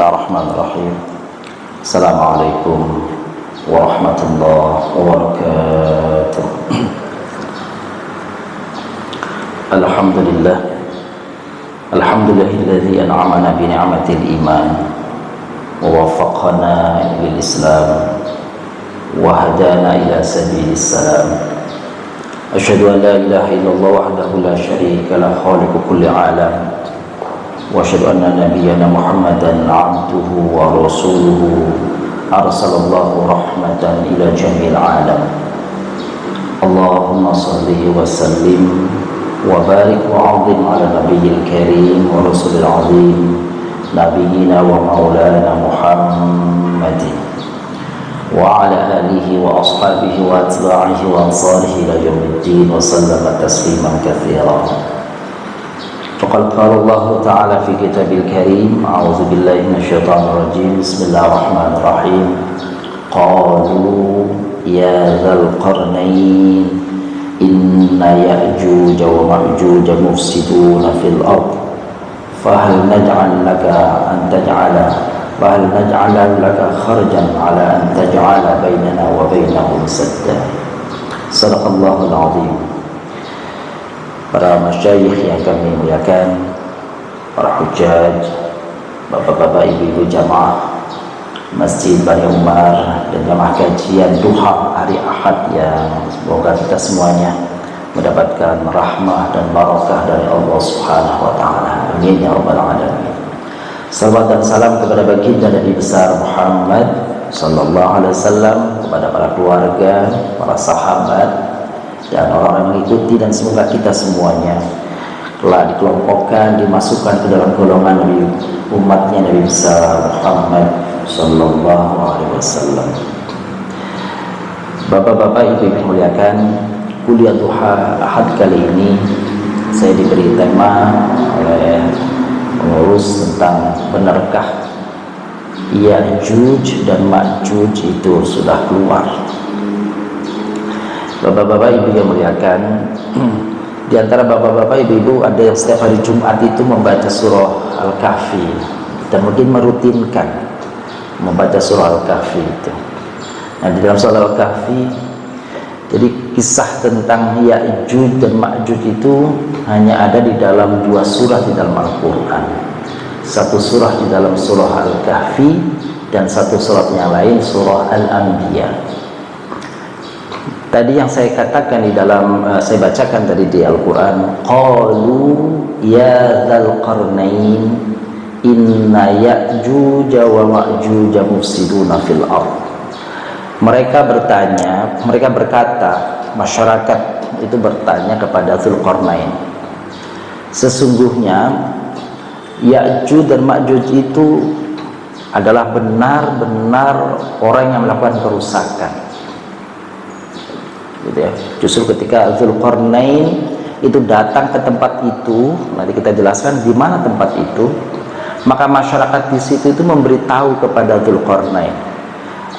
Bismillahirrahmanirrahim. Assalamualaikum warahmatullahi wabarakatuh. Alhamdulillah. Alhamdulillahilladzi an'amana bi ni'matil iman wa waffaqana lil Islam wa hadana ila sabilis salam. Asyhadu an la ilaha illallah wahdahu la syarika lah khaliqu kulli alam. Wa asyhadu anna nabiyyana Muhammadan 'abduhu wa rasuluhu arsalallahu rahmatan ila jamil alam. Allahumma shalli wa sallim wa barik wa 'azim ala nabiyil karim wa rasulil 'azim nabiyyina wa maulana Muhammadin wa ala alihi wa ashabihi wa atba'ihi wa ansarihi ila yaumiddin wa sallama tasliman katsiran. Faqad qala Allah Ta'ala fi kitabil karim, a'udzu billahi minasyaitonir rajim. Bismillahirrahmanirrahim. Qalu ya dzal qarnain inna ya'juj wa ma'juj mufsiduna fil ard fahal naj'al laka kharjan ala an taj'ala bainana wa bainahum sadda. Shadaqallahul azim. Para masyayikh yang kami muliakan, para hujjaj, bapak-bapak, ibu-ibu jamaah Masjid Bani Umar dan jamaah kajian duha hari Ahad, yang semoga kita semuanya mendapatkan rahmah dan barakah dari Allah Subhanahu wa taala. Amin ya rabbal alamin. Salawat dan salam kepada baginda Nabi besar Muhammad sallallahu alaihi wasallam, kepada para keluarga, para sahabat dan orang-orang yang mengikuti, dan semoga kita semuanya telah dikelompokkan, dimasukkan ke dalam golongan Nabi, umatnya Nabi besar Muhammad sallallahu alaihi wasallam. Bapak-bapak, ibu-ibu muliakan, kuliah duha Ahad kali ini saya diberi tema oleh pengurus tentang benarkah Ya'juj dan Ma'juj itu sudah keluar. Bapak-bapak, ibu yang muliakan, di antara bapak-bapak, ibu-ibu ada yang setiap hari Jumat itu membaca surah Al-Kahfi dan mungkin merutinkan membaca surah Al-Kahfi itu. Nah, di dalam surah Al-Kahfi, jadi kisah tentang Ya'juj dan Ma'juj itu hanya ada di dalam dua surah di dalam Al-Quran. Satu surah di dalam surah Al-Kahfi dan satu surah yang lain surah Al-Anbiya. Tadi yang saya katakan di dalam, saya bacakan tadi di Al-Quran, qalu ya dzal qarnain inna ya'juj wa ma'juj mufsiduna fil ard. Mereka berkata, masyarakat itu bertanya kepada Dzulqarnain, sesungguhnya Ya'juj dan Ma'juj itu adalah benar-benar orang yang melakukan kerusakan. Gitu ya. Justru ketika Dzulqarnain itu datang ke tempat itu, nanti kita jelaskan di mana tempat itu, maka masyarakat di situ itu memberitahu kepada Dzulqarnain.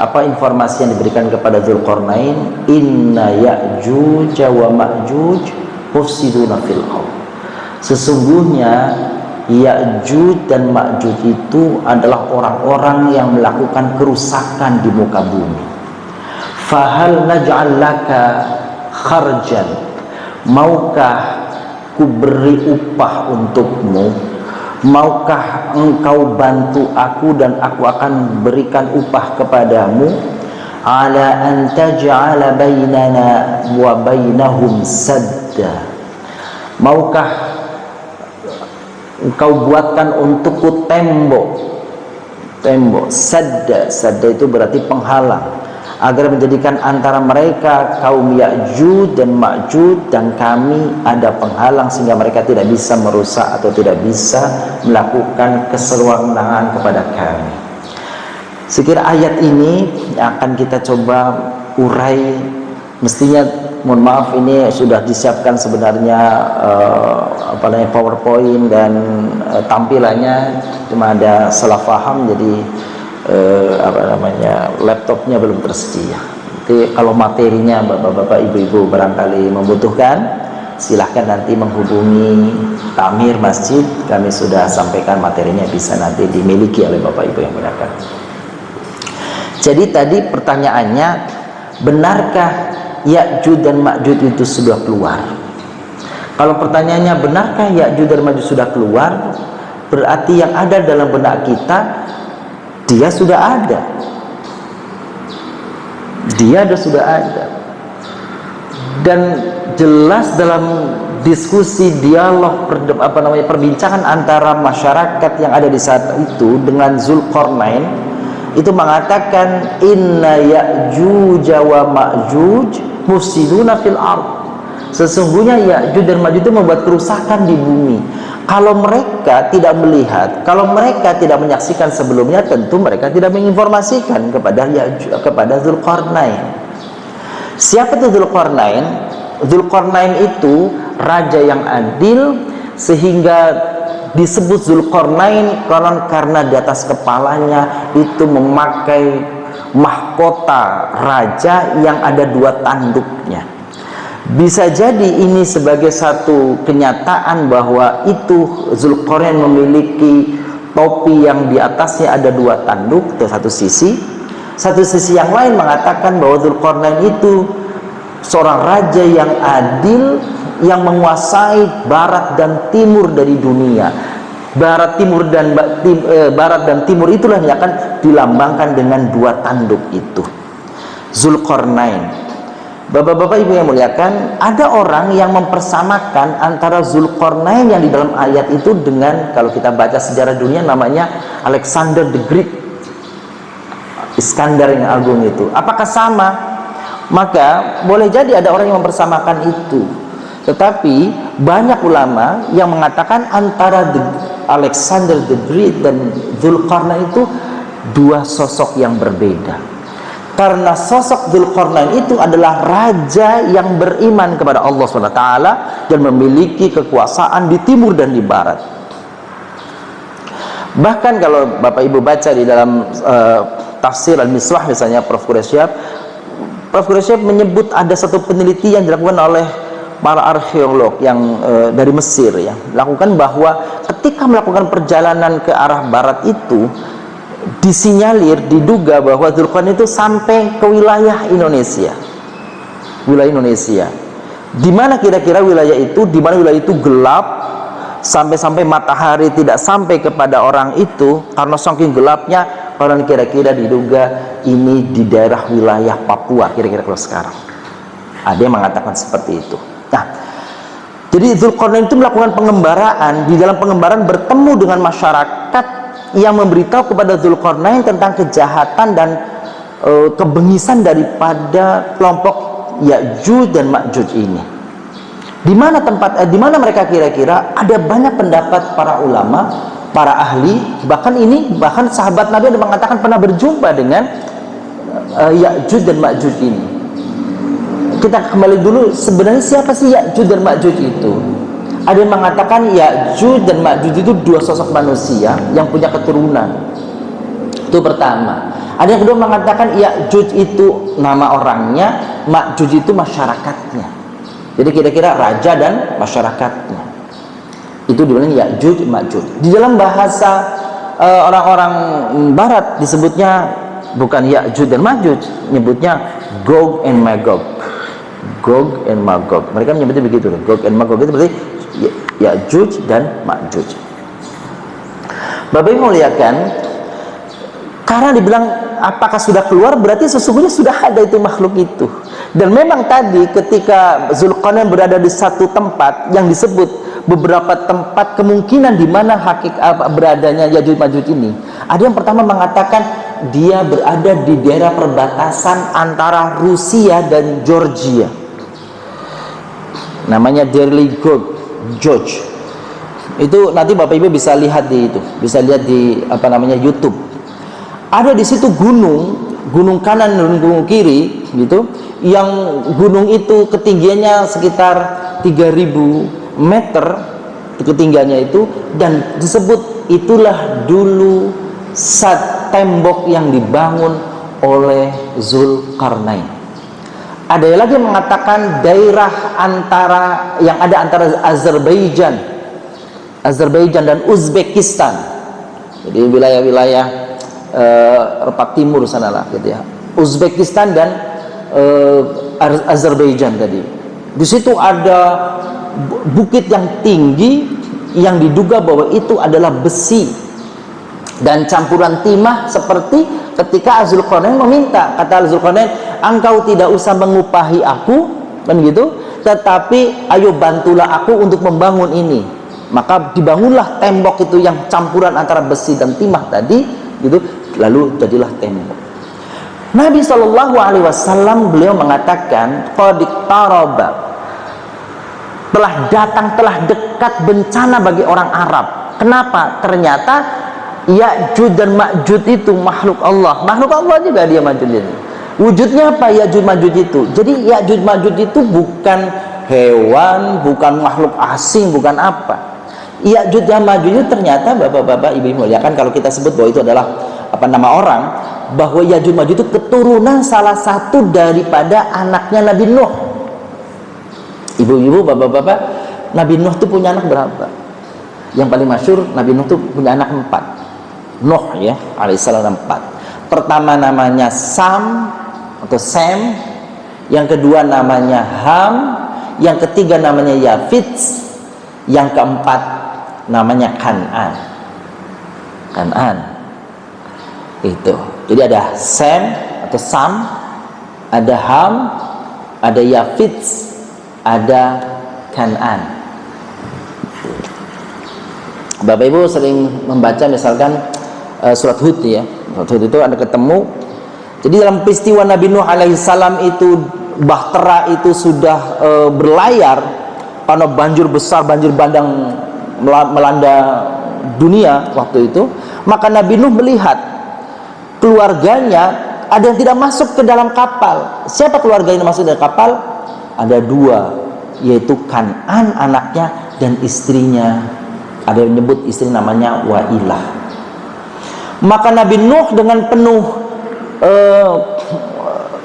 Apa informasi yang diberikan kepada Dzulqarnain? Inna Ya'juj wa Ma'juj mufsiduna fil ardh. Sesungguhnya Ya'juj dan Ma'juj itu adalah orang-orang yang melakukan kerusakan di muka bumi. Fahal naj'al laka kharjan, maukah ku beri upah untukmu, maukah engkau bantu aku dan aku akan berikan upah kepadamu, ala an taj'ala bainana wa bainahum sadda, maukah engkau buatkan untukku tembok. Sadda itu berarti penghalang, agar menjadikan antara mereka kaum Ya'juj dan Ma'juj dan kami ada penghalang sehingga mereka tidak bisa merusak atau tidak bisa melakukan kesewenang-wenangan kepada kami. Sekira ayat ini akan kita coba urai. Mestinya, mohon maaf, ini sudah disiapkan sebenarnya PowerPoint dan tampilannya, cuma ada salah paham, jadi laptopnya belum tersedia. Jadi kalau materinya bapak-bapak, ibu-ibu barangkali membutuhkan, silahkan nanti menghubungi takmir masjid, kami sudah sampaikan materinya, bisa nanti dimiliki oleh Bapak Ibu yang muliakan. Jadi tadi pertanyaannya, benarkah Ya'juj dan Ma'juj itu sudah keluar? Kalau pertanyaannya benarkah Ya'juj dan Ma'juj sudah keluar, berarti yang ada dalam benak kita, dia sudah ada. Sudah ada. Dan jelas dalam diskusi, dialog, perbincangan antara masyarakat yang ada di saat itu dengan Zulkarnain, itu mengatakan inna Ya'juj wa Ma'juj mufsiduna fil ard. Sesungguhnya Ya'juj dan Ma'juj itu membuat kerusakan di bumi. Kalau mereka tidak melihat, kalau mereka tidak menyaksikan sebelumnya, tentu mereka tidak menginformasikan kepada Zulkarnain. Siapa itu Zulkarnain? Zulkarnain itu raja yang adil, sehingga disebut Zulkarnain karena di atas kepalanya itu memakai mahkota raja yang ada 2 tanduknya. Bisa jadi ini sebagai satu kenyataan bahwa itu Zulkarnain memiliki topi yang di atasnya ada 2 tanduk, itu satu sisi. Satu sisi yang lain mengatakan bahwa Zulkarnain itu seorang raja yang adil, yang menguasai barat dan timur dari dunia. Barat dan timur itulah yang akan dilambangkan dengan 2 tanduk itu, Zulkarnain. Bapak-bapak ibu yang muliakan, ada orang yang mempersamakan antara Zulkarnain yang di dalam ayat itu dengan, kalau kita baca sejarah dunia, namanya Alexander the Great, Iskandar yang agung itu. Apakah sama? Maka boleh jadi ada orang yang mempersamakan itu, tetapi banyak ulama yang mengatakan antara Alexander the Great dan Zulkarnain itu 2 sosok yang berbeda. Karena sosok Zulkarnain itu adalah raja yang beriman kepada Allah SWT dan memiliki kekuasaan di timur dan di barat. Bahkan kalau Bapak Ibu baca di dalam tafsir Al-Miswah misalnya, Prof. Quraisyab menyebut ada satu penelitian dilakukan oleh para arkeolog yang dari Mesir, ya, lakukan bahwa ketika melakukan perjalanan ke arah barat itu, disinyalir, diduga bahwa Zulkarnain itu sampai ke wilayah Indonesia. Di mana kira-kira wilayah itu? Di mana wilayah itu gelap, sampai-sampai matahari tidak sampai kepada orang itu, karena saking gelapnya. Orang kira-kira diduga ini di daerah wilayah Papua, kira-kira kalau sekarang. Ada yang mengatakan seperti itu. Nah, jadi Zulkarnain itu melakukan pengembaraan. Di dalam pengembaraan bertemu dengan masyarakat yang memberitahu kepada Zulkarnain tentang kejahatan dan kebengisan daripada kelompok Ya'juj dan Ma'juj ini. Di mana mereka kira-kira? Ada banyak pendapat para ulama, para ahli, bahkan sahabat Nabi ada mengatakan pernah berjumpa dengan Ya'juj dan Ma'juj ini. Kita kembali dulu, sebenarnya siapa sih Ya'juj dan Ma'juj itu? Ada yang mengatakan Ya'juj dan Ma'juj itu 2 sosok manusia yang punya keturunan. Itu pertama. Ada yang kedua mengatakan Ya'juj itu nama orangnya, Ma'juj itu masyarakatnya. Jadi kira-kira raja dan masyarakatnya. Itu dibilang Ya'juj Ma'juj. Di dalam bahasa orang-orang barat disebutnya bukan Ya'juj dan Ma'juj, nyebutnya Gog and Magog. Gog and Magog. Mereka menyebutnya begitu. Gog and Magog itu berarti Ya'juj dan Ma'juj. Bapak Ibu muliakan, karena dibilang apakah sudah keluar, berarti sesungguhnya sudah ada itu makhluk itu. Dan memang tadi ketika Zulkarnain berada di satu tempat yang disebut beberapa tempat kemungkinan di mana beradanya Ya'juj Ma'juj ini. Ada yang pertama mengatakan dia berada di daerah perbatasan antara Rusia dan Georgia. Namanya Derli George. Itu nanti Bapak Ibu bisa lihat di YouTube. Ada di situ gunung kanan dan gunung kiri gitu, yang gunung itu ketinggiannya sekitar 3000 meter ketinggiannya itu, dan disebut itulah dulu tembok yang dibangun oleh Zulkarnain. Ada lagi yang mengatakan daerah antara yang ada antara Azerbaijan dan Uzbekistan. Jadi wilayah-wilayah Eropa Timur sanalah gitu ya. Uzbekistan dan Azerbaijan tadi. Di situ ada bukit yang tinggi yang diduga bahwa itu adalah besi dan campuran timah, seperti ketika Zulkarnain meminta, kata Zulkarnain, engkau tidak usah mengupahi aku, kan gitu, tetapi ayo bantulah aku untuk membangun ini. Maka dibangunlah tembok itu yang campuran antara besi dan timah tadi, gitu, lalu jadilah tembok. Nabi SAW beliau mengatakan, qad iqtaraba, telah datang, telah dekat bencana bagi orang Arab. Kenapa? Ternyata Ya'juj dan Ma'juj itu makhluk Allah juga dia Ma'juj ini. Wujudnya apa Ya'juj Ma'juj itu? Jadi Ya'juj Ma'juj itu bukan hewan, bukan makhluk asing, bukan apa. Ya'juj dan Ma'juj itu ternyata bapak-bapak, ibu-ibu muliakan, kalau kita sebut bahwa itu adalah apa nama orang, bahwa Ya'juj Ma'juj itu keturunan salah satu daripada anaknya Nabi Nuh. Ibu-ibu, bapak-bapak, Nabi Nuh itu punya anak berapa? Yang paling masyhur, Nabi Nuh itu punya anak 4. Nuh ya, alaihissalam 4. Pertama namanya Sam atau Sem, yang kedua namanya Ham, yang ketiga namanya Yafid, yang keempat namanya Kan'an. Itu. Jadi ada Sem atau Sam, ada Ham, ada Yafid, ada Kan'an. Bapak Ibu sering membaca misalkan surat Hud ya. Surat Hud itu ada ketemu. Jadi dalam peristiwa Nabi Nuh alaihissalam itu bahtera itu sudah berlayar karena banjir besar, banjir bandang melanda dunia waktu itu. Maka Nabi Nuh melihat keluarganya ada yang tidak masuk ke dalam kapal. Siapa keluarga yang masuk ke dalam kapal? Ada 2, yaitu Kan'an anaknya dan istrinya. Ada yang menyebut istri namanya Wa'ilah. Maka Nabi Nuh dengan penuh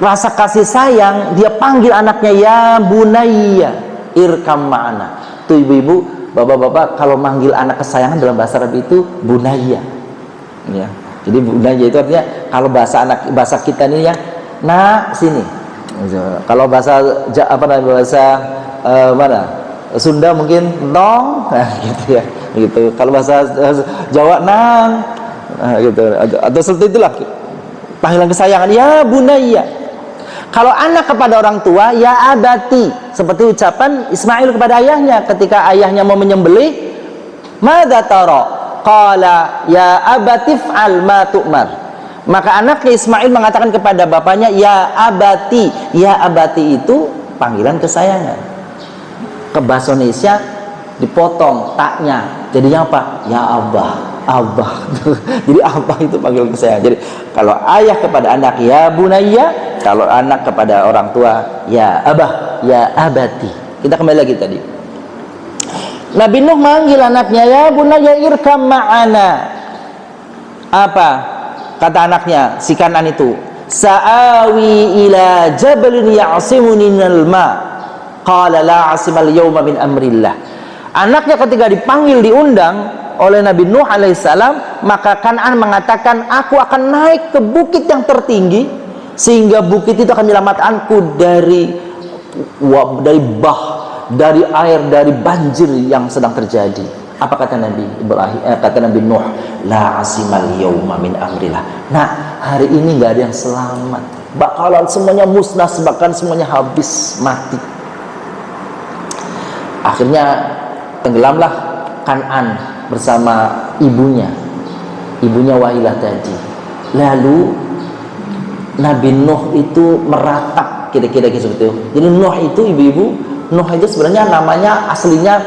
rasa kasih sayang, dia panggil anaknya, ya bunayya irkam ma'ana. Tuh ibu-ibu, bapak-bapak, kalau manggil anak kesayangan dalam bahasa Arab itu bunayya ya. Jadi bunayya itu artinya, kalau bahasa kita ini ya, nak sini. Kalau bahasa mana? Sunda mungkin nong, nah, gitu ya. Gitu. Kalau bahasa Jawa nang, gitu. Atau seperti itulah panggilan kesayangan, ya bunayya. Kalau anak kepada orang tua, ya abati, seperti ucapan Ismail kepada ayahnya ketika ayahnya mau menyembelih, madza tara? Qala ya abati fa'al ma tu'mar. Maka anaknya Ismail mengatakan kepada bapaknya, ya abati. Ya abati itu panggilan kesayangan. Ke bahasa Indonesia dipotong taknya, jadinya apa? Ya abah. Jadi abah itu panggilan kesayangan. Jadi kalau ayah kepada anak, ya bunayya. Kalau anak kepada orang tua, ya abah, ya abati. Kita kembali lagi tadi. Nabi Nuh manggil anaknya, ya bunayya irkam ma'ana. Apa kata anaknya, si Kan'an itu? Sa'awi ila jabalin ya'simuni minal ma'. Qala la 'asimal yawma min amrillah. Anaknya ketika dipanggil, diundang oleh Nabi Nuh alaihissalam, maka Kan'an mengatakan, aku akan naik ke bukit yang tertinggi, sehingga bukit itu akan menyelamatkanku dari dari air, dari banjir yang sedang terjadi. Apa kata Nabi Ibrahim? Kata Nabi Nuh, la asimal yawma min amrillah. Nah, hari ini nggak ada yang selamat, bakalan semuanya musnah, bahkan semuanya habis, mati. Akhirnya tenggelamlah Kan'an bersama ibunya Wa'ilah tadi. Lalu Nabi Nuh itu meratap, kira-kira seperti itu. Jadi Nuh itu, ibu-ibu, Nuh itu sebenarnya namanya aslinya,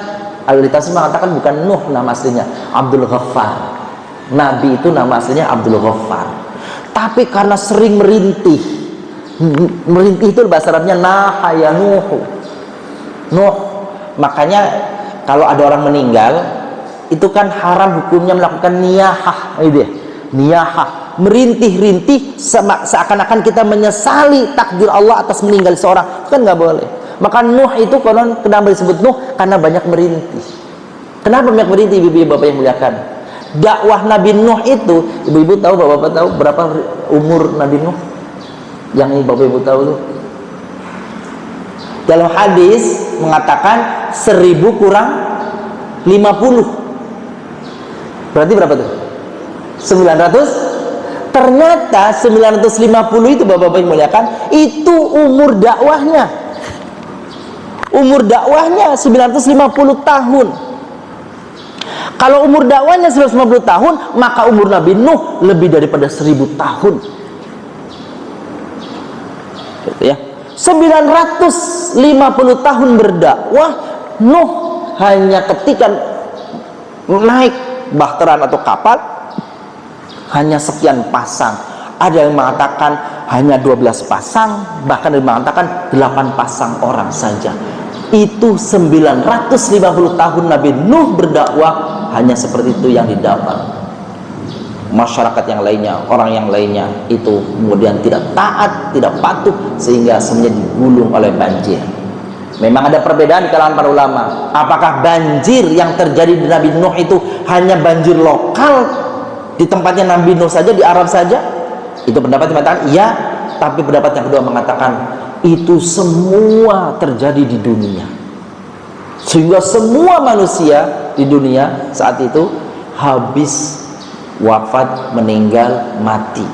Al-Tafsir mengatakan bukan Nuh nama aslinya, Abdul Ghaffar. Nabi itu nama aslinya Abdul Ghaffar. Tapi karena sering merintih itu bahasa Arabnya nahaya Nuh. Makanya kalau ada orang meninggal, itu kan haram hukumnya melakukan niyahah, gitu ya. Niyahah, merintih-rintih seakan-akan kita menyesali takdir Allah atas meninggal seorang. Itu kan nggak boleh. Maka Nuh itu konon kenapa disebut Nuh? Karena banyak merintih. Kenapa banyak merintih, ibu-ibu bapak yang muliakan? Dakwah Nabi Nuh itu, ibu-ibu tahu, bapak-bapak tahu berapa umur Nabi Nuh? Yang bapak-ibu tahu tuh? Dalam hadis mengatakan 1000 kurang 50. Berarti berapa tuh? 900. Ternyata 950 itu bapak-bapak yang muliakan, itu umur dakwahnya. Umur dakwahnya 950 tahun. Kalau umur dakwahnya 950 tahun, maka umur Nabi Nuh lebih daripada 1000 tahun. Gitu ya. 950 tahun berdakwah, Nuh hanya ketika naik bahtera atau kapal hanya sekian pasang. Ada yang mengatakan hanya 12 pasang, bahkan ada yang mengatakan 8 pasang orang saja. Itu 950 tahun Nabi Nuh berdakwah, hanya seperti itu yang didapat. Masyarakat yang lainnya, orang yang lainnya itu kemudian tidak taat, tidak patuh, sehingga semuanya digulung oleh banjir. Memang ada perbedaan di kalangan para ulama. Apakah banjir yang terjadi di Nabi Nuh itu hanya banjir lokal di tempatnya Nabi Nuh saja, di Arab saja? Itu pendapat yang mengatakan iya, tapi pendapat yang kedua mengatakan itu semua terjadi di dunia, sehingga semua manusia di dunia saat itu habis wafat, meninggal, mati.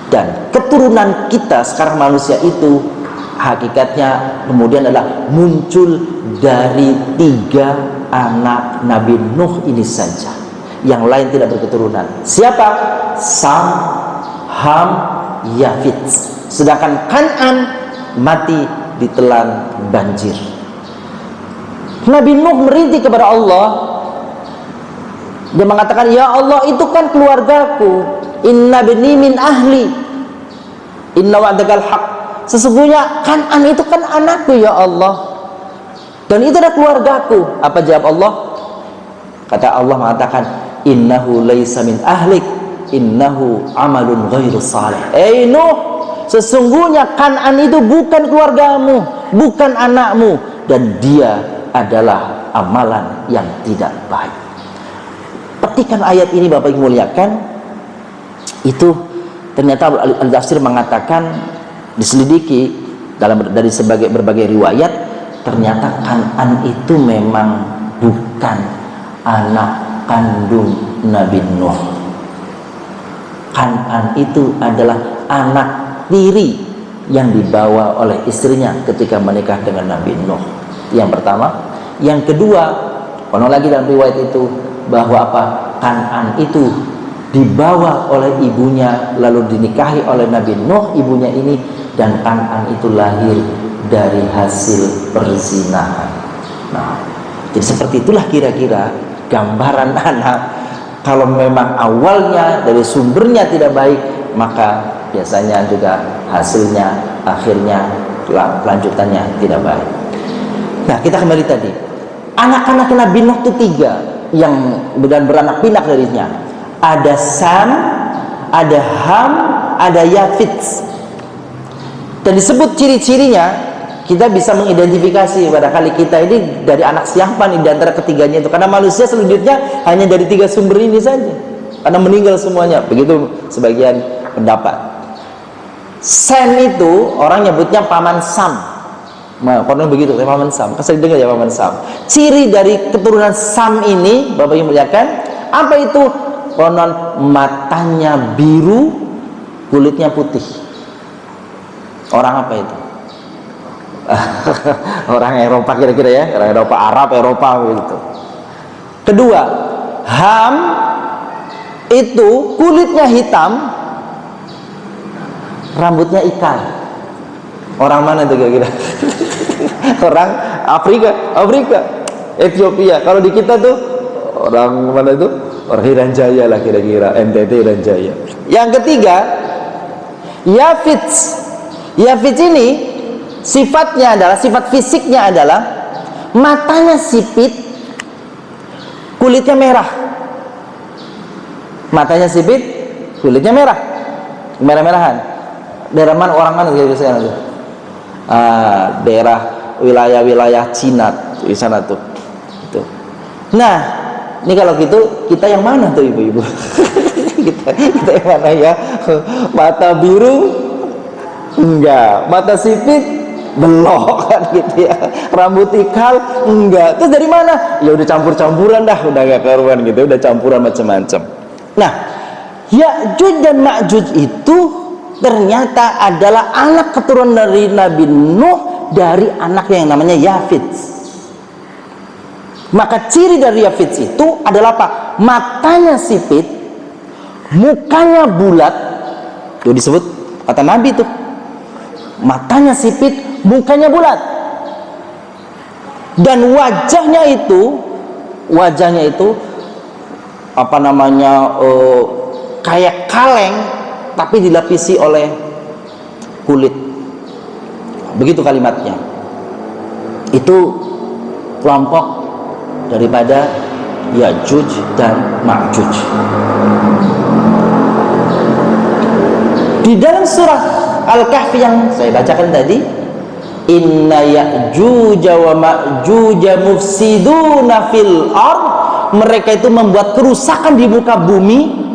Dan keturunan kita sekarang manusia itu hakikatnya kemudian adalah muncul dari 3 anak Nabi Nuh ini saja. Yang lain tidak berketurunan. Siapa? Sam, Ham, Yafit. Sedangkan Kan'an mati ditelan banjir. Nabi Nuh merintih kepada Allah. Dia mengatakan, ya Allah, itu kan keluargaku. Inna bani min ahli, inna wa'dakal haq. Sesungguhnya Kan'an itu kan anakku ya Allah, dan itu adalah keluargaku. Apa jawab Allah? Kata Allah mengatakan, innahu laisa min ahlik, innahu amalun ghairu salih. Nuh, sesungguhnya Kan'an itu bukan keluargamu, bukan anakmu, dan dia adalah amalan yang tidak baik. Petikan ayat ini bapak yang muliakan, itu ternyata Al-Tafsir mengatakan, diselidiki dari berbagai riwayat, ternyata Kan'an itu memang bukan anak kandung Nabi Nuh. Kan'an itu adalah anak tiri yang dibawa oleh istrinya ketika menikah dengan Nabi Nuh. Yang pertama. Yang kedua, konon lagi dalam riwayat itu bahwa apa? Kan'an itu dibawa oleh ibunya lalu dinikahi oleh Nabi Nuh, ibunya ini, dan Kan'an itu lahir dari hasil perzinahan. Nah, jadi seperti itulah kira-kira gambaran anak. Kalau memang awalnya dari sumbernya tidak baik, maka biasanya juga hasilnya akhirnya kelanjutannya tidak baik. Nah, kita kembali tadi, anak-anak Nabi Nuh itu 3 yang beranak pinak darinya. Ada Sam, ada Ham, ada Yafit. Dan disebut ciri-cirinya, kita bisa mengidentifikasi barangkali kita ini dari anak siapa nih di antara ketiganya itu. Karena manusia selanjutnya hanya dari 3 sumber ini saja, karena meninggal semuanya. Begitu sebagian pendapat. Sam itu orang nyebutnya paman Sam. Nah, konon begitu, paman Sam. Kasih dengar ya, paman Sam. Ciri dari keturunan Sam ini, bapak yang muliakan, apa itu? Konon matanya biru, kulitnya putih. Orang apa itu? Orang Eropa kira-kira ya, orang Eropa, Arab, Eropa begitu. Kedua, Ham itu kulitnya hitam, rambutnya ikal. Orang mana itu kira-kira? Orang Afrika, Ethiopia. Kalau di kita tuh orang mana itu? Orang Irian Jaya lah kira-kira, NTT Irian Jaya. Yang ketiga, Yafit. Yafit ini sifatnya adalah, sifat fisiknya adalah matanya sipit, kulitnya merah. Matanya sipit, kulitnya merah. merah-merahan. Daerah mana, orang mana biasanya tuh? Daerah wilayah-wilayah Cina di sana tuh. Itu. Nah, ini kalau gitu kita yang mana tuh ibu-ibu? kita yang mana ya? Mata biru enggak, mata sipit belok kan gitu ya, rambut ikal enggak. Terus dari mana? Ya udah campur-campuran dah, udah gak karuan gitu, udah campuran macam-macam. Nah, Ya'juj dan Ma'juj itu ternyata adalah anak keturunan dari Nabi Nuh dari anaknya yang namanya Yafits. Maka ciri dari Yafits itu adalah apa? Matanya sipit, mukanya bulat. Itu disebut kata Nabi tuh. Matanya sipit, mukanya bulat. Dan wajahnya itu apa namanya? Kayak kaleng tapi dilapisi oleh kulit. Begitu kalimatnya. Itu kelompok daripada Ya'juj dan Ma'juj. Di dalam surah Al-Kahfi yang saya bacakan tadi, inna Ya'juj wa Ma'juj mufsiduna fil ard, mereka itu membuat kerusakan di muka bumi.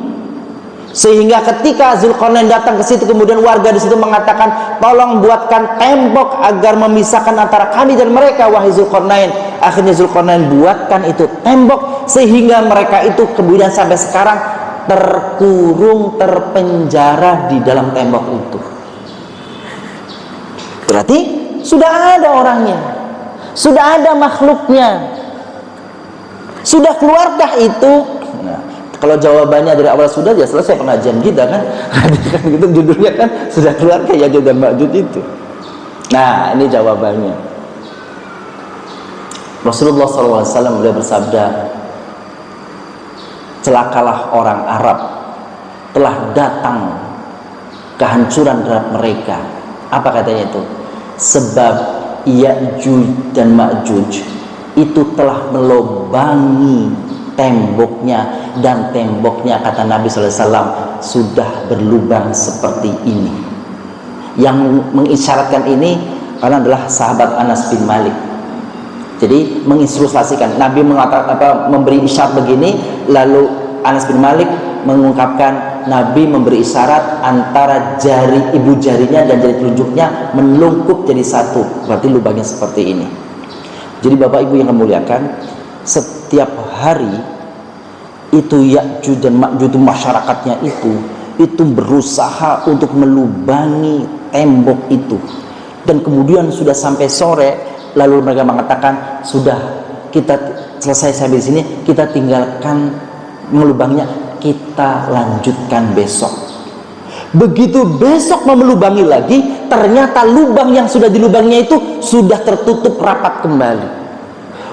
Sehingga ketika Zulkarnain datang ke situ, kemudian warga di situ mengatakan, tolong buatkan tembok agar memisahkan antara kami dan mereka, wahai Zulkarnain. Akhirnya Zulkarnain buatkan itu tembok, sehingga mereka itu kemudian sampai sekarang terkurung, terpenjara di dalam tembok itu. Berarti sudah ada orangnya, sudah ada makhluknya, sudah keluarkah itu? Nah, kalau jawabannya dari awal sudah, ya selesai pengajian kita kan. Kan gitu judulnya kan, sudah keluarkah Ya'juj dan Ma'juj itu. Nah, ini jawabannya. Rasulullah SAW beliau bersabda, celakalah orang Arab, telah datang kehancuran terhadap mereka. Apa katanya itu? Sebab Ya'juj dan Ma'juj itu telah melobangi temboknya, dan temboknya kata Nabi SAW sudah berlubang seperti ini. Yang mengisyaratkan ini karena adalah sahabat Anas bin Malik. Jadi mengilustrasikan, Nabi mengatakan memberi isyarat begini, lalu Anas bin Malik mengungkapkan Nabi memberi isyarat antara jari ibu jarinya dan jari telunjuknya melungkup jadi satu, berarti lubangnya seperti ini. Jadi Bapak Ibu yang memuliakan, setiap hari itu Ya'juj dan Ma'juj, masyarakatnya itu berusaha untuk melubangi tembok itu. Dan kemudian sudah sampai sore, lalu mereka mengatakan, sudah kita selesai sampai di sini, kita tinggalkan melubangnya, kita lanjutkan besok. Begitu besok mau melubangi lagi, ternyata lubang yang sudah dilubangnya itu sudah tertutup rapat kembali.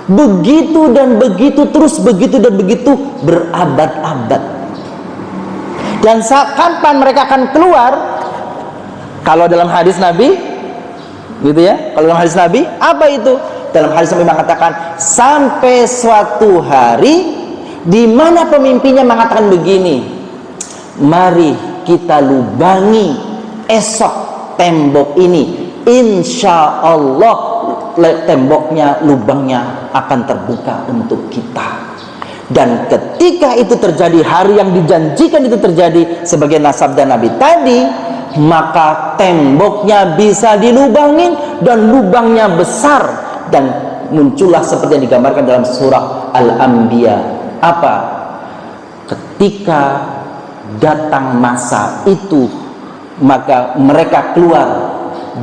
Begitu dan begitu, terus begitu dan begitu, berabad-abad. Dan kapan mereka akan keluar? Kalau dalam hadis Nabi, gitu ya, kalau dalam hadis Nabi, apa itu? Dalam hadis Nabi mengatakan, sampai suatu hari di mana pemimpinnya mengatakan begini, mari kita lubangi esok tembok ini, insya Allah temboknya, lubangnya akan terbuka untuk kita. Dan ketika itu terjadi, hari yang dijanjikan itu terjadi sebagai nasabda Nabi tadi, maka temboknya bisa dilubangin dan lubangnya besar, dan muncullah seperti yang digambarkan dalam surah Al-Anbiya. Apa? Ketika datang masa itu, maka mereka keluar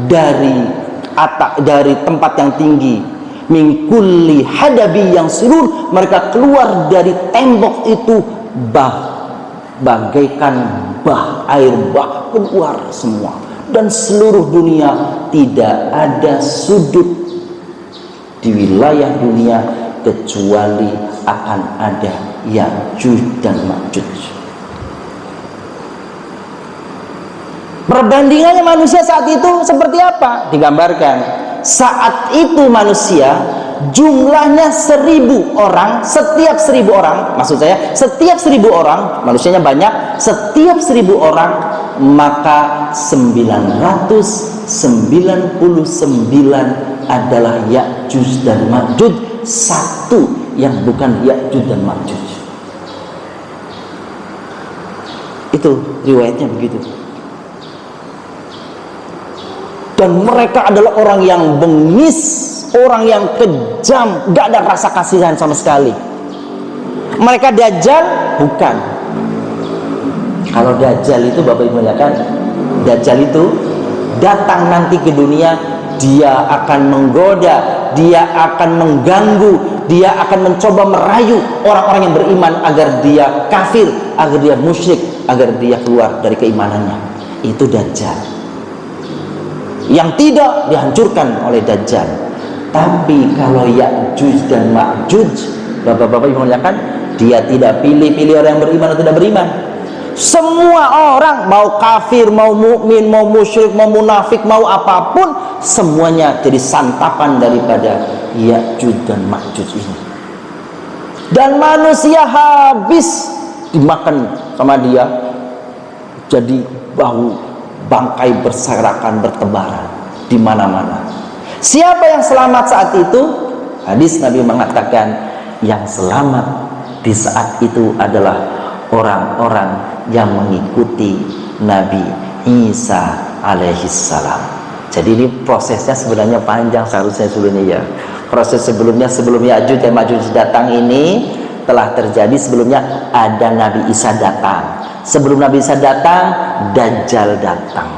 dari tempat yang tinggi, min kulli hadabi yang surun, mereka keluar dari tembok itu bagaikan air bah keluar semua, dan seluruh dunia tidak ada sudut di wilayah dunia kecuali akan ada Ya'juj dan Ma'juj. Perbandingannya manusia saat itu seperti apa? Digambarkan, saat itu manusia jumlahnya 1000 orang, setiap 1000 orang, maksud saya setiap 1000 orang, manusianya banyak, setiap 1000 orang maka 999 adalah Ya'juj dan Ma'juj, satu yang bukan Ya'juj dan Ma'juj. Itu riwayatnya begitu. Dan mereka adalah orang yang bengis, orang yang kejam, gak ada rasa kasihan sama sekali. Mereka Dajjal? Bukan. Kalau Dajjal itu, Bapak Ibu muliakan, Dajjal itu datang nanti ke dunia, dia akan menggoda, dia akan mengganggu, dia akan mencoba merayu orang-orang yang beriman agar dia kafir, agar dia musyrik, agar dia keluar dari keimanannya. Itu Dajjal. Yang tidak dihancurkan oleh Dajjal. Tapi kalau Ya'juj dan Ma'juj, Bapak-bapak yang muliakan, dia tidak pilih-pilih orang yang beriman atau tidak beriman. Semua orang, mau kafir, mau mukmin, mau musyrik, mau munafik, mau apapun, semuanya jadi santapan daripada Ya'juj dan Ma'juj ini. Dan manusia habis dimakan sama dia, jadi bau bangkai berserakan, bertebaran di mana-mana. Siapa yang selamat saat itu? Hadis Nabi mengatakan, yang selamat di saat itu adalah orang-orang yang mengikuti Nabi Isa alaihissalam. Jadi ini prosesnya sebenarnya panjang seharusnya sebelumnya ya. Proses sebelum Ya'juj dan Ma'juj datang ini telah terjadi. Sebelumnya ada Nabi Isa datang. Sebelum Nabi Isa datang, Dajjal datang.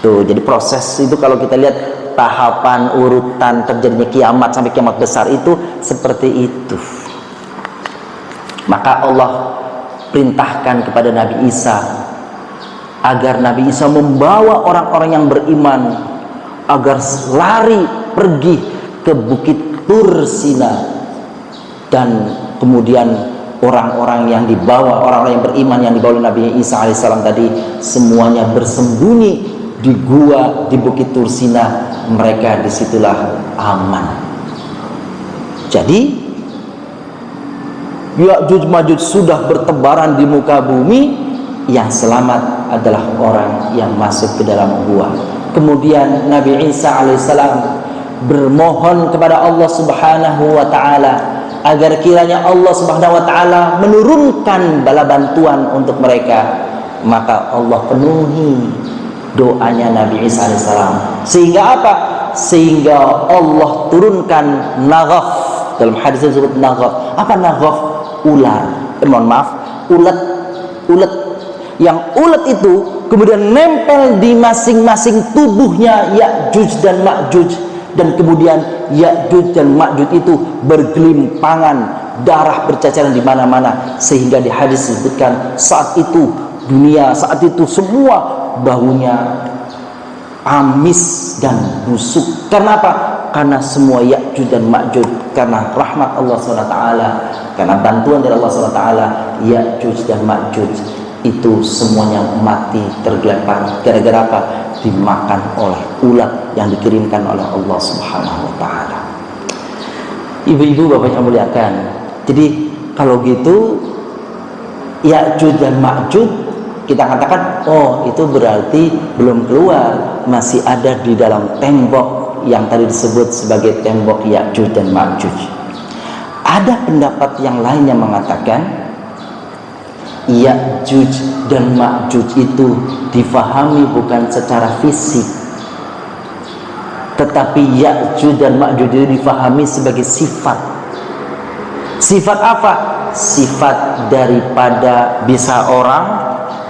Tuh, jadi proses itu kalau kita lihat tahapan urutan terjadinya kiamat sampai kiamat besar itu seperti itu. Maka Allah perintahkan kepada Nabi Isa agar Nabi Isa membawa orang-orang yang beriman agar lari pergi ke Bukit Tur Sina, dan kemudian orang-orang yang dibawa, orang-orang yang beriman yang dibawa oleh Nabi Isa alaihissalam tadi, semuanya bersembunyi di gua di Bukit Tur Sina. Mereka disitulah aman. Jadi Ya'juj Ma'juj sudah bertebaran di muka bumi. Yang selamat adalah orang yang masuk ke dalam gua. Kemudian Nabi Isa alaihissalam bermohon kepada Allah subhanahu wa ta'ala agar kiranya Allah subhanahu wa ta'ala menurunkan bala bantuan untuk mereka. Maka Allah penuhi doanya Nabi Isa alaihissalam. Sehingga apa? Sehingga Allah turunkan naghaf. Dalam hadis disebut naghaf. Apa naghaf? Ular. Mohon maaf, ulet. Yang ulet itu kemudian nempel di masing-masing tubuhnya Ya'juj dan Ma'juj. Dan kemudian Ya'juj dan Ma'juj itu bergelimpangan, darah berceceran di mana-mana, sehingga di hadis disebutkan saat itu dunia, saat itu semua baunya amis dan busuk. Karena apa? Karena semua Ya'juj dan Ma'juj, karena rahmat Allah SWT, karena bantuan dari Allah SWT, Ya'juj dan Ma'juj itu semuanya mati tergelempar. Gara-gara apa? Dimakan oleh ulat yang dikirimkan oleh Allah Subhanahu wa ta'ala. Ibu-ibu, bapak yang muliakan, jadi kalau gitu Ya'juj dan Ma'juj kita katakan, oh itu berarti belum keluar, masih ada di dalam tembok yang tadi disebut sebagai tembok Ya'juj dan Ma'juj. Ada pendapat yang lain yang mengatakan Ya'juj dan Ma'juj itu difahami bukan secara fisik, tetapi Ya'juj dan Ma'juj itu difahami sebagai sifat. Sifat apa? Sifat daripada bisa orang,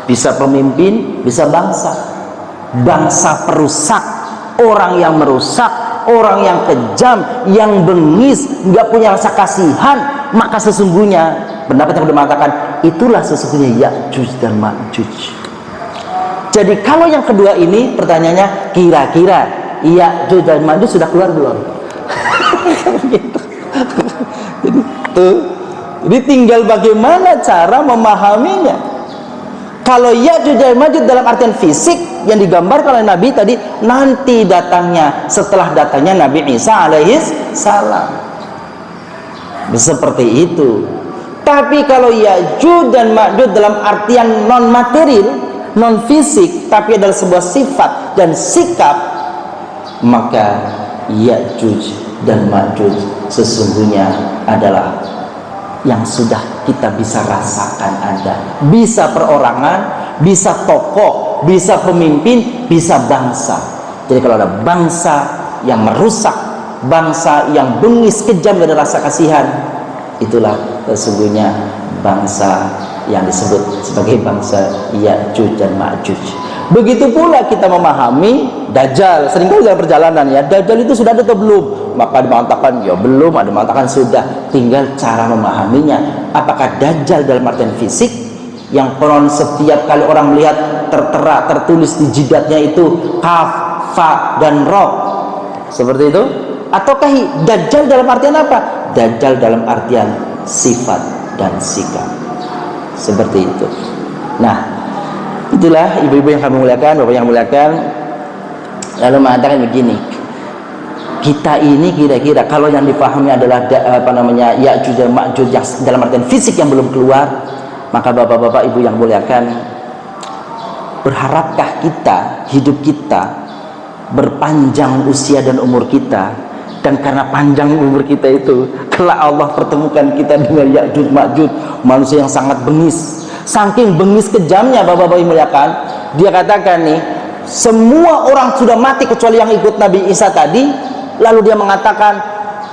bisa pemimpin, bisa bangsa. Bangsa perusak, orang yang merusak, orang yang kejam, yang bengis, nggak punya rasa kasihan. Maka sesungguhnya pendapat yang sudah mengatakan itulah sesungguhnya Ya'juj dan Ma'juj. Jadi kalau yang kedua ini pertanyaannya, kira-kira Ya'juj dan Ma'juj sudah keluar belum? Gitu. Jadi tuh, jadi tinggal bagaimana cara memahaminya. Kalau Ya'juj dan Ma'juj dalam artian fisik yang digambarkan oleh Nabi tadi, nanti datangnya, setelah datangnya Nabi Isa alaihissalam. Seperti itu. Tapi kalau Ya'juj dan Ma'juj dalam artian non material, non fisik, tapi adalah sebuah sifat dan sikap, maka Ya'juj dan Ma'juj sesungguhnya adalah yang sudah kita bisa rasakan ada. Bisa perorangan, bisa tokoh, bisa pemimpin, bisa bangsa. Jadi kalau ada bangsa yang merusak, bangsa yang bengis kejam dan rasa kasihan, itulah sesungguhnya bangsa yang disebut sebagai bangsa Ya'juj dan Ma'juj. Begitu pula kita memahami Dajjal. Seringkali dalam perjalanan ya, Dajjal itu sudah ada atau belum? Maka mengatakan ya belum, ada mengatakan sudah. Tinggal cara memahaminya. Apakah Dajjal dalam artian fisik yang konon setiap kali orang melihat tertera, tertulis di jidatnya itu kaf, fa dan ro, seperti itu? Ataukah Dajjal dalam artian apa? Dajjal dalam artian sifat dan sikap, seperti itu. Nah, itulah ibu-ibu yang kami muliakan, bapak yang muliakan. Lalu mengatakan begini, kita ini kira-kira kalau yang dipahami adalah Ya'juj dan Ma'juj yang dalam artian fisik yang belum keluar, maka bapak-bapak ibu yang muliakan, berharapkah kita, hidup kita berpanjang usia dan umur kita? Dan karena panjang umur kita itu, kelak Allah pertemukan kita dengan Ya'juj Ma'juj, manusia yang sangat bengis. Saking bengis kejamnya bapak-bapak yang muliakan, dia katakan nih, semua orang sudah mati kecuali yang ikut Nabi Isa tadi. Lalu dia mengatakan,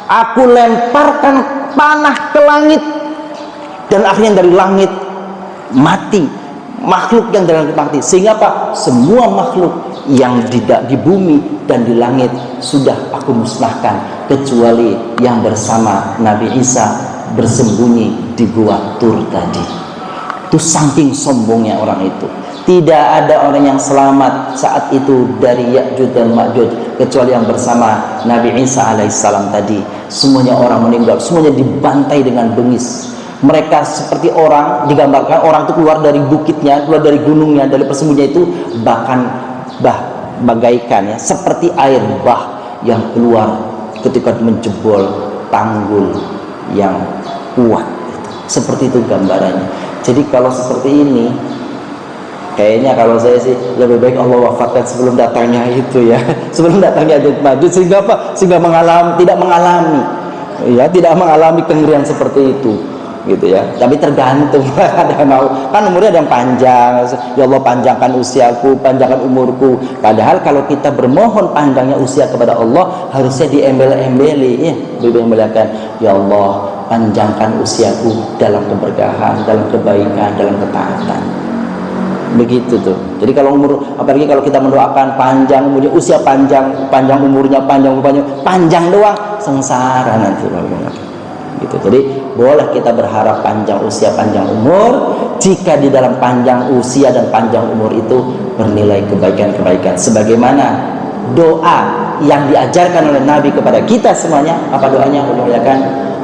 aku lemparkan panah ke langit, dan akhirnya dari langit mati makhluk yang dari langit mati. Sehingga apa? Semua makhluk yang di bumi dan di langit sudah aku musnahkan, kecuali yang bersama Nabi Isa bersembunyi di gua Tur tadi. Itu saking sombongnya orang itu. Tidak ada orang yang selamat saat itu dari Ya'juj dan Ma'juj kecuali yang bersama Nabi Isa alaihissalam tadi. Semuanya orang meninggal, semuanya dibantai dengan bengis. Mereka seperti orang, digambarkan orang itu keluar dari bukitnya, keluar dari gunungnya, dari persembunyian itu, bahkan bagaikan ya, seperti air bah yang keluar ketika menjebol tanggul yang kuat. Seperti itu gambarannya. Jadi kalau seperti ini, kayaknya kalau saya sih lebih baik Allah wafatkan sebelum datangnya itu ya, sebelum datangnya Ya'juj Ma'juj, sehingga apa? Sehingga tidak mengalami kengerian seperti itu, gitu ya. Tapi tergantung ada yang mau, kan umurnya ada yang panjang. Ya Allah, panjangkan usiaku, panjangkan umurku. Padahal kalau kita bermohon panjangnya usia kepada Allah, harusnya diembel-embeli ya, yang melihatkan, ya Allah, panjangkan usiaku dalam keberkahan, dalam kebaikan, dalam ketaatan. Begitu tuh. Jadi kalau umur, apalagi kalau kita mendoakan panjang umurnya, usia panjang umurnya, panjang doang, sengsara nanti. Gitu. Jadi boleh kita berharap panjang usia, panjang umur, jika di dalam panjang usia dan panjang umur itu bernilai kebaikan-kebaikan. Sebagaimana doa yang diajarkan oleh Nabi kepada kita semuanya. Apa doanya? Memuliakan,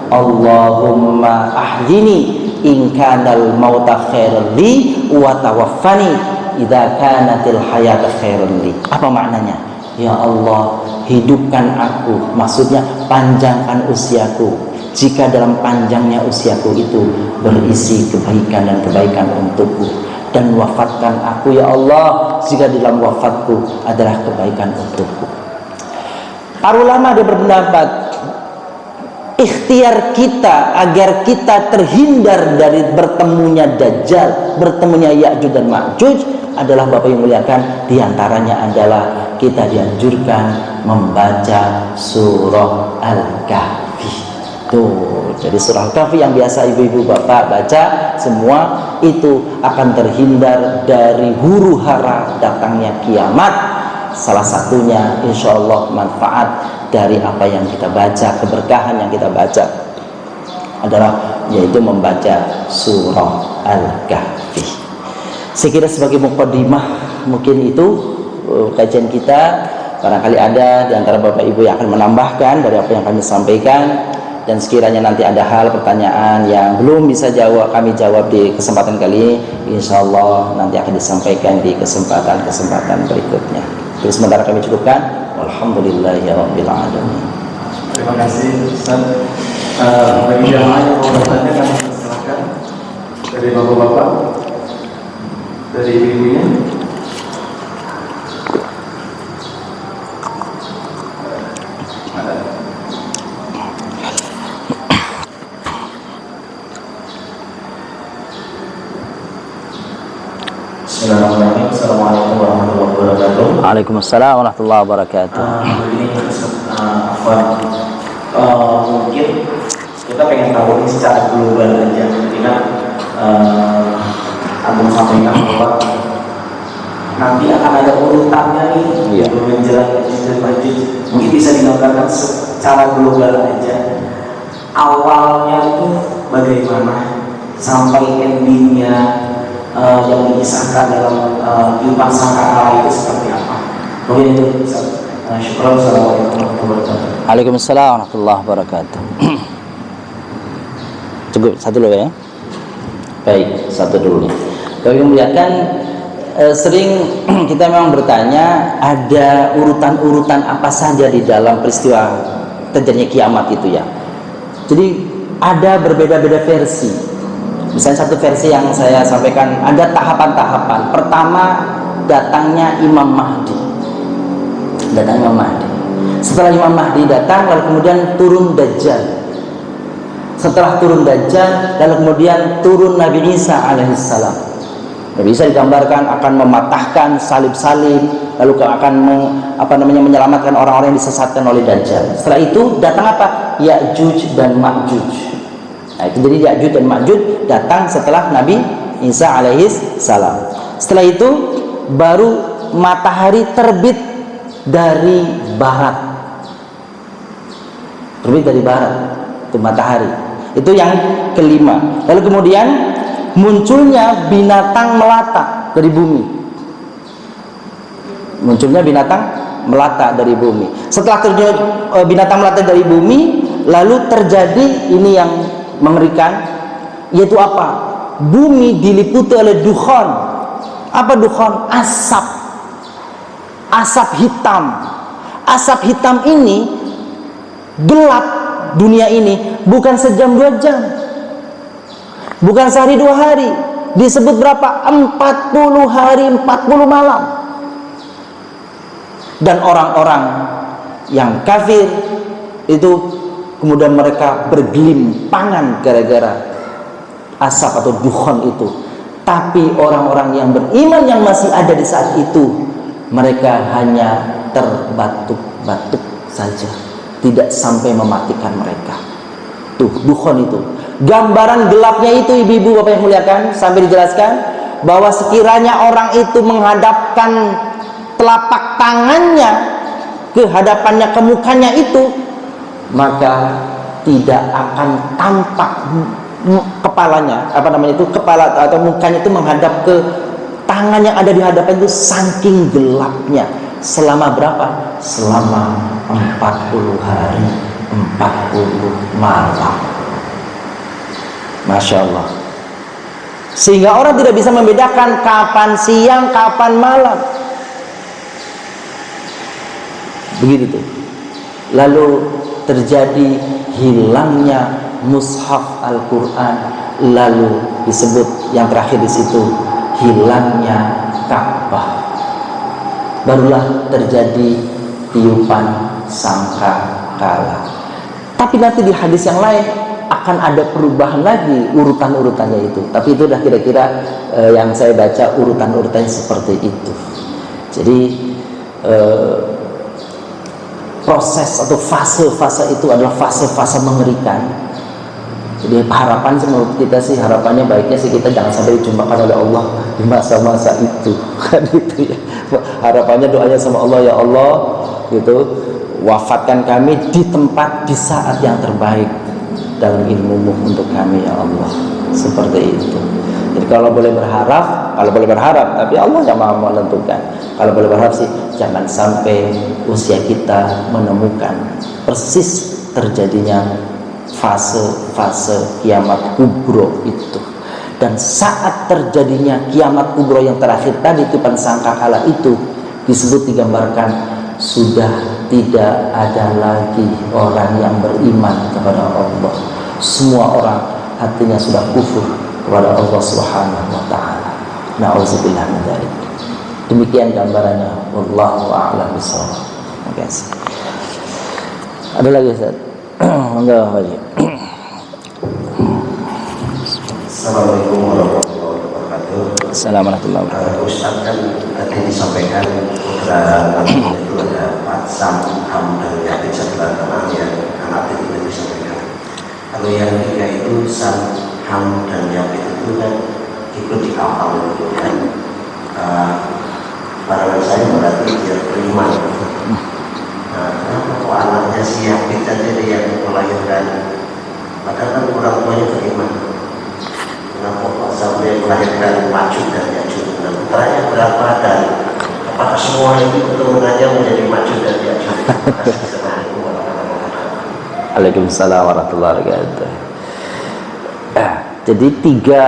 Allahumma ahyini in kanal mauta khairan li wa tawaffani idza kanatil hayata khairan li. Apa maknanya? Ya Allah, hidupkan aku, maksudnya panjangkan usiaku, jika dalam panjangnya usiaku itu berisi kebaikan dan kebaikan untukku, dan wafatkan aku ya Allah jika di dalam wafatku adalah kebaikan untukku. Para ulama ada berpendapat, ikhtiar kita agar kita terhindar dari bertemunya Dajjal, bertemunya Ya'juj dan Ma'juj adalah, Bapak yang muliakan, diantaranya adalah kita dianjurkan membaca surah Al-Kahfi. Tuh, jadi surah Al-Kahfi yang biasa ibu-ibu bapak baca semua itu akan terhindar dari huru hara datangnya kiamat. Salah satunya insya Allah manfaat dari apa yang kita baca, keberkahan yang kita baca adalah yaitu membaca surah Al-Kahfi. Saya kira sebagai mukadimah mungkin itu kajian kita. Barangkali ada di antara bapak ibu yang akan menambahkan dari apa yang kami sampaikan, dan sekiranya nanti ada hal pertanyaan yang belum bisa kami jawab di kesempatan kali ini, insya Allah nanti akan disampaikan di kesempatan berikutnya. Jadi sementara kami cukupkan. Alhamdulillahirabbil alamin. Terima kasih Ustaz. Bagi jamaah yang mau bertanya kami persilakan dari bapak-bapak. dari ibunya. Bismillahirrahmanirrahim. Assalamualaikum warahmatullahi wabarakatuh. Waalaikumsalam warahmatullahi wabarakatuh. Begini, mungkin kita pengen tahu ini secara global aja. Ketika Abang sampaikan bahwa nanti akan ada urutannya nih, Iya. menjelang Ya'juj dan Ma'juj. Mungkin bisa digambarkan secara global aja. Awalnya itu bagaimana sampai endingnya yang dikisahkan dalam kehidupan sangkakala itu seperti apa? Mungkin itu bisa. Syukur. Assalamualaikum warahmatullahi wabarakatuh. Waalaikumsalam warahmatullahi wabarakatuh. Cukup satu dulu ya. Baik, satu dulu. Kami melihatkan sering kita memang bertanya ada urutan-urutan apa saja di dalam peristiwa terjadinya kiamat itu ya. Jadi ada berbeda-beda versi. Misalnya satu versi yang saya sampaikan ada tahapan-tahapan. Pertama datangnya Imam Mahdi. Datang Imam Mahdi. Setelah Imam Mahdi datang lalu kemudian turun Dajjal. Setelah turun Dajjal lalu kemudian turun Nabi Isa alaihissalam. Nabi Isa digambarkan akan mematahkan salib-salib lalu akan menyelamatkan orang-orang yang disesatkan oleh Dajjal. Setelah itu datang apa? Ya'juj dan Ma'juj. Nah, itu jadi Ya'juj dan Ma'juj datang setelah Nabi Isa alaihissalam. Setelah itu baru matahari terbit dari barat. Terbit dari barat itu matahari. Itu yang kelima. Lalu kemudian munculnya binatang melata dari bumi. Munculnya binatang melata dari bumi. Setelah terjadi binatang melata dari bumi, lalu terjadi ini yang mengerikan, yaitu apa? Bumi diliputi oleh dukhan. Apa dukhan? Asap. Asap hitam. Asap hitam ini gelap dunia ini bukan sejam 2 jam, bukan sehari 2 hari, disebut berapa? 40 hari 40 malam. Dan orang-orang yang kafir itu kemudian mereka bergelimpangan gara-gara asap atau dukhan itu. Tapi orang-orang yang beriman yang masih ada di saat itu, mereka hanya terbatuk-batuk saja, tidak sampai mematikan mereka. Tuh, dukhan itu. Gambaran gelapnya itu ibu-ibu bapak yang muliakan, sambil dijelaskan bahwa sekiranya orang itu menghadapkan telapak tangannya ke hadapannya, ke mukanya itu, maka tidak akan tampak kepalanya, kepala atau mukanya itu menghadap ke tangan yang ada di hadapan itu, saking gelapnya. Selama berapa? Selama 40 hari 40 malam. Masya Allah. Sehingga orang tidak bisa membedakan kapan siang, kapan malam. Begitu tuh. Lalu terjadi hilangnya mushaf Al-Quran, lalu disebut yang terakhir di situ hilangnya Ka'bah. Barulah terjadi tiupan sangkakala. Tapi nanti di hadis yang lain akan ada perubahan lagi urutan-urutannya itu. Tapi itu dah kira-kira yang saya baca urutan-urutannya seperti itu. Jadi proses atau fase-fase itu adalah fase-fase mengerikan. Jadi harapan menurut kita sih, harapannya baiknya sih kita jangan sampai dijumpakan oleh Allah di masa-masa itu, kan gitu ya. Harapannya doanya sama Allah, ya Allah gitu, wafatkan kami di tempat di saat yang terbaik dalam ilmu-Mu untuk kami ya Allah, seperti itu. Jadi kalau boleh berharap, tapi Allah yang Maha menentukan. Kalau boleh berharap sih jangan sampai usia kita menemukan persis terjadinya fase-fase kiamat kubro itu. Dan saat terjadinya kiamat kubro yang terakhir tadi, tiupan sangkakala itu disebut, digambarkan sudah tidak ada lagi orang yang beriman kepada Allah. Semua orang hatinya sudah kufur kepada Allah Subhanahu wa ta'ala. Nauzubillah min dzalik. Demikian gambarannya. Wallahu a'lam bishawab. Terima kasih. Ada lagi Ustaz? Enggak lagi. Assalamualaikum warahmatullahi wabarakatuh. Assalamualaikum warahmatullahi wabarakatuh. Ustaz kan tadi disampaikan itu ada Pak Sam, Ham, dan Yakin setelah teman yang anak itu disampaikan. Kalau yang tiga itu Sam, Ham, dan Yakin itu kan ikut di awal itu kan. Pandangan saya berarti dia beriman. Nah, kenapa kok anaknya si Yakin saja dia yang melahirkan? Padahal kan orang tuanya beriman. Kenapa kok sampai melahirkan Majuj dan Yajuj? Dan putranya berapa dan apakah semua itu keturunannya menjadi Majuj dan Yajuj? Waalaikumsalam warahmatullahi wabarakatuh. Jadi tiga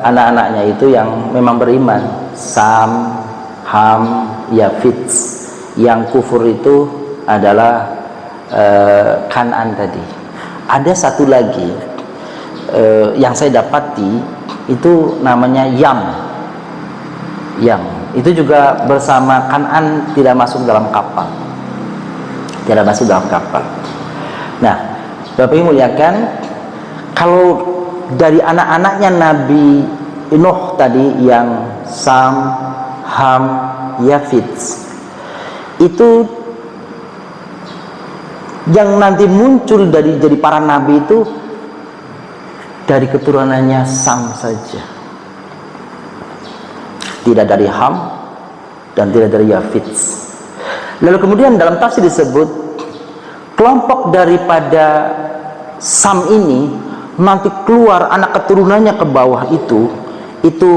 anak-anaknya itu yang memang beriman, Sam, Ham, Yafid. Yang kufur itu adalah Kan'an tadi. Ada satu lagi yang saya dapati itu namanya Yam. Itu juga bersama Kan'an, tidak masuk dalam kapal. Tidak masuk dalam kapal. Nah, Bapak Ibu muliakan, kalau dari anak-anaknya Nabi Nuh tadi yang Sam, Ham, Yafid, itu yang nanti muncul jadi para nabi itu dari keturunannya Sam saja, tidak dari Ham dan tidak dari Yafid. Lalu kemudian dalam tafsir disebut kelompok daripada Sam ini nanti keluar anak keturunannya ke bawah itu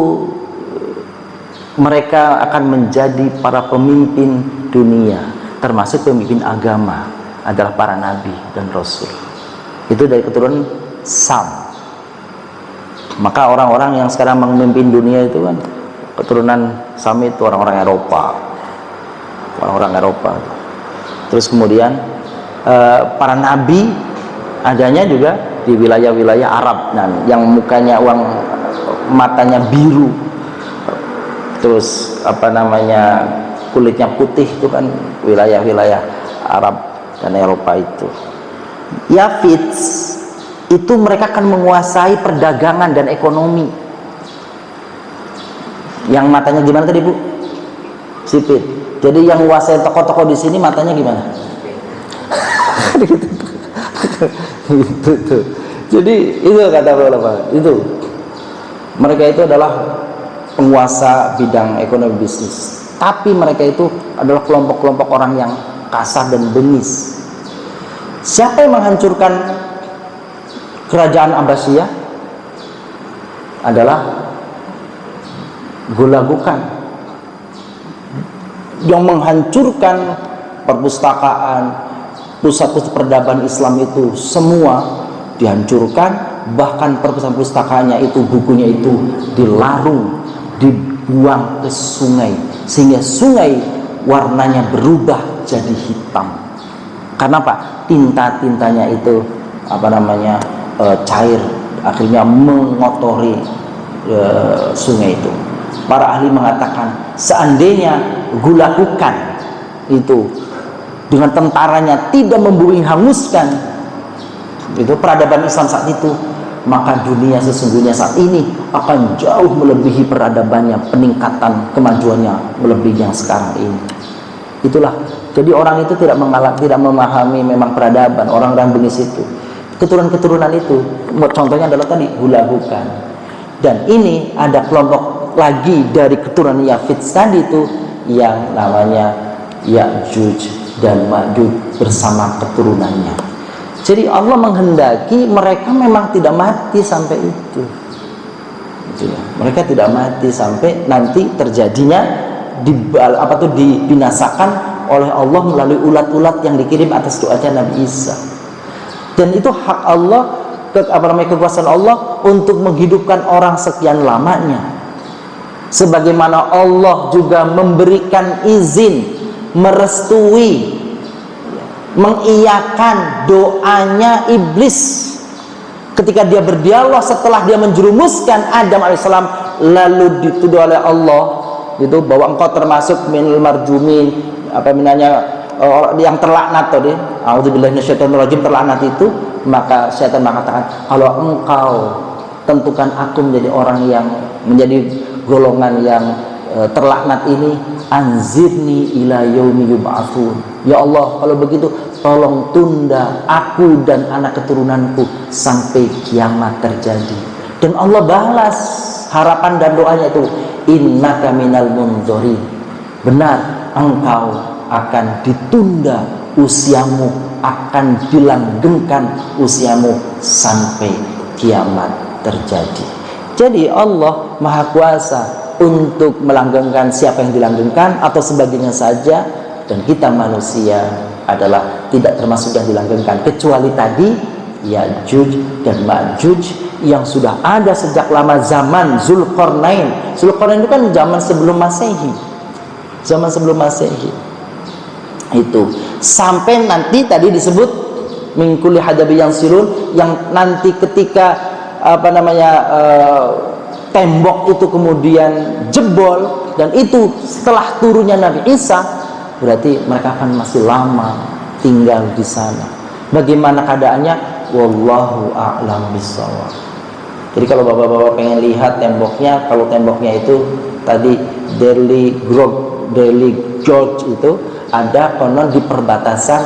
mereka akan menjadi para pemimpin dunia, termasuk pemimpin agama adalah para nabi dan rasul. Itu dari keturunan Sam. Maka orang-orang yang sekarang memimpin dunia itu kan keturunan Sam, itu orang-orang Eropa. Terus kemudian para nabi adanya juga di wilayah-wilayah Arab, yang mukanya matanya biru, terus kulitnya putih, itu kan wilayah-wilayah Arab dan Eropa itu. Yafid itu mereka akan menguasai perdagangan dan ekonomi. Yang matanya gimana tadi Bu? Sipit. Jadi yang menguasai toko-toko di sini matanya gimana? Gitu. Jadi itu kata ulama, itu mereka itu adalah penguasa bidang ekonomi bisnis, tapi mereka itu adalah kelompok-kelompok orang yang kasar dan bengis. Siapa yang menghancurkan kerajaan Abbasiyah? Adalah Gulagukan, yang menghancurkan perpustakaan, pusat-pusat peradaban Islam itu semua dihancurkan, bahkan perpustakaan-pustakaannya itu, bukunya itu dilarung, dibuang ke sungai, sehingga sungai warnanya berubah jadi hitam. Karena apa? Tinta-tintanya itu cair, akhirnya mengotori sungai itu. Para ahli mengatakan seandainya Gulagukan itu dengan tentaranya tidak membuing hanguskan itu peradaban Islam saat itu, maka dunia sesungguhnya saat ini akan jauh melebihi peradabannya, peningkatan kemajuannya melebihi yang sekarang ini. Itulah, jadi orang itu tidak memahami memang peradaban, orang-orang bengis itu, keturunan-keturunan itu, contohnya adalah tadi Gulagukan. Dan ini ada kelompok lagi dari keturunan Yafid tadi itu yang namanya Ya'juj dan Ma'juj bersama keturunannya. Jadi Allah menghendaki mereka memang tidak mati sampai itu. Mereka tidak mati sampai nanti terjadinya dibinasakan oleh Allah melalui ulat-ulat yang dikirim atas doanya Nabi Isa. Dan itu hak Allah, kekuasaan Allah untuk menghidupkan orang sekian lamanya. Sebagaimana Allah juga memberikan izin, merestui, mengiyakan doanya iblis ketika dia berdialog setelah dia menjerumuskan Adam alaihissalam lalu dituduh oleh Allah itu bahwa engkau termasuk minal marjumin, apa namanya, yang terlaknat tadi, auzubillahi minasyaitonirrajim, terlaknat itu, maka syaitan mengatakan, kalau engkau tentukan aku menjadi orang yang menjadi golongan yang terlaknat ini, anzirni ila yaumi yub'atsun. Ya Allah, kalau begitu tolong tunda aku dan anak keturunanku sampai kiamat terjadi. Dan Allah balas harapan dan doanya itu, innaka minal mundzirin. Benar, engkau akan ditunda usiamu, akan dilanggengkan usiamu sampai kiamat terjadi. Jadi Allah Maha Kuasa untuk melanggengkan siapa yang dilanggengkan atau sebagainya saja, dan kita manusia adalah tidak termasuk yang dilanggengkan, kecuali tadi Ya'juj dan Ma'juj yang sudah ada sejak lama zaman Zulkarnain. Zulkarnain itu kan zaman sebelum Masehi, zaman sebelum Masehi itu, sampai nanti tadi disebut min kulli hadabi yansirun, yang nanti ketika apa namanya tembok itu kemudian jebol, dan itu setelah turunnya Nabi Isa, berarti mereka akan masih lama tinggal di sana. Bagaimana keadaannya? Wallahu a'lam bishawab. Jadi kalau bapak-bapak pengen lihat temboknya, kalau temboknya itu tadi Delhi George itu ada konon di perbatasan,